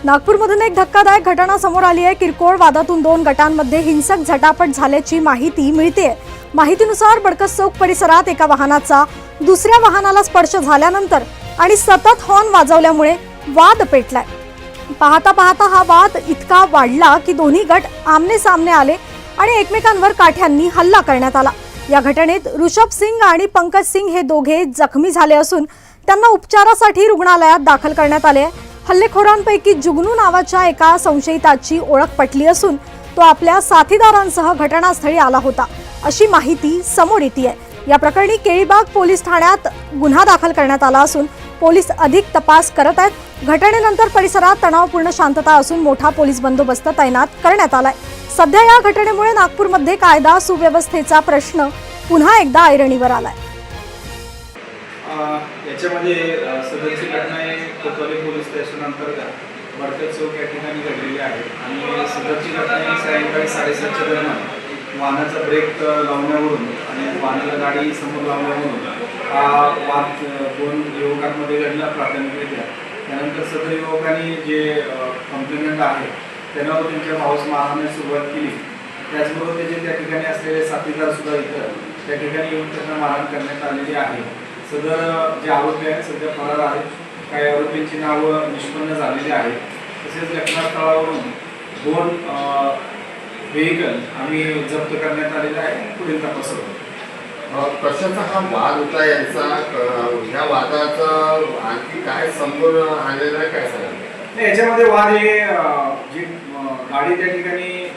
नागपूरमधून एक धक्कादायक घटना समोर आली आहे। किरकोळ वादातून दोन गटांमध्ये हिंसक झटापट झाल्याची माहिती मिळते। माहितीनुसार बडकस चौक परिसरात एका वाहनाचा दुसऱ्या वाहनाला स्पर्श झाल्यानंतर आणि सतत हॉर्न वाजवल्यामुळे वाद पेटलाय। पाहता पाहता हा वाद इतका वाढला की दोन्ही गट आमने सामने आले आणि एकमेकांवर काठ्यांनी हल्ला करण्यात आला। या घटनेत ऋषभ सिंग आणि पंकज सिंग हे दोघे जखमी झाले असून त्यांना उपचारासाठी रुग्णालयात दाखल करण्यात आले। हल्लेखोरांपैकी जुगनू नावाच्या एका संशयिताची ओळख पटली असून तो आपल्या साथीदारांसह घटनास्थळी आला होता अशी माहिती समोर येते आहे। या प्रकरणी केळीबाग पोलीस ठाण्यात गुन्हा दाखल करण्यात आला असून पोलीस अधिक तपास करत आहेत। घटनेनंतर परिसरात तणावपूर्ण शांतता असून मोठा पोलीस बंदोबस्त तैनात करण्यात आलाय। सध्या या घटनेमुळे नागपूरमध्ये कायदा सुव्यवस्थेचा प्रश्न पुन्हा एकदा ऐरणीवर आलाय। याच्यामध्ये सदरची घटना कोतवाली पोलीस स्टेशन अंतर्गत बडकस चौक या ठिकाणी घडलेली आहे आणि सदरची घटना सायंकाळी 7:30च्या दरम्यान वाहनाचा ब्रेक लावण्यावरून आणि वाहनाला गाडी समोर लावण्यावरून हा वाद दोन युवकांमध्ये घडला प्राथमिकरित्या। त्यानंतर सदर युवकांनी जे कंप्लेंट आहे त्यांना त्यांच्या भावास मारहाणीस सुरुवात केली। त्याचबरोबर त्याचे त्या ठिकाणी असलेले साथीदार सुद्धा इतर त्या ठिकाणी येऊन त्यांना मारहाण करण्यात आलेली आहे। सदर जे आरोपी आहेत सध्या फरार आहेत। काही आरोपींची नावं निष्पन्न झालेली आहेत। तसेच घटनास्थळावरून दोन व्हेकल आम्ही जप्त करण्यात आलेले आहे। पुढील तपास होतो। कशाचा हा वाद होता यांचा, ह्या वादाचा आणखी काय समोर आलेलं आहे काय सांगा? याच्यामध्ये वाद हे जी गाडी त्या ठिकाणी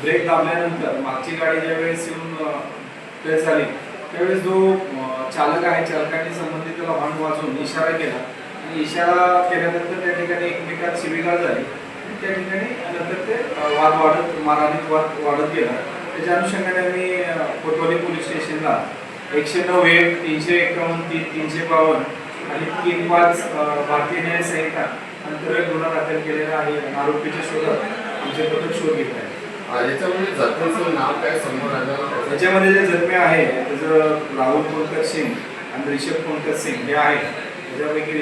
ब्रेक दाबल्यानंतर मागची गाडी ज्यावेळेस येऊन प्रेस झाली त्यावेळेस जो चालक आहे चालकाने संबंधित हॉर्न वाजवून इशारा केला आणि इशारा केल्यानंतर त्या ठिकाणी एकमेकात शिवीगाळ झाली। त्या ठिकाणी नंतर ते वाद वाढत मारहाणीत वाद वाढत गेला। त्याच्या अनुषंगाने आम्ही कोतवाली पोलीस स्टेशनला 109(1), 351, 352 आणि 35 भारतीय न्याय संहिता अंतर्गत गुन्हा दाखल केलेला आहे। आरोपीच्या शोधात आमचे पथक शोध घेत आहे। याच्यामध्ये जखमीचं नाव काय समोर आलं? याच्यामध्ये जे जखमी आहे त्याचं राहुल पंकज सिंग आणि ऋषभ पंकज सिंग हे आहेत। त्याच्यापैकी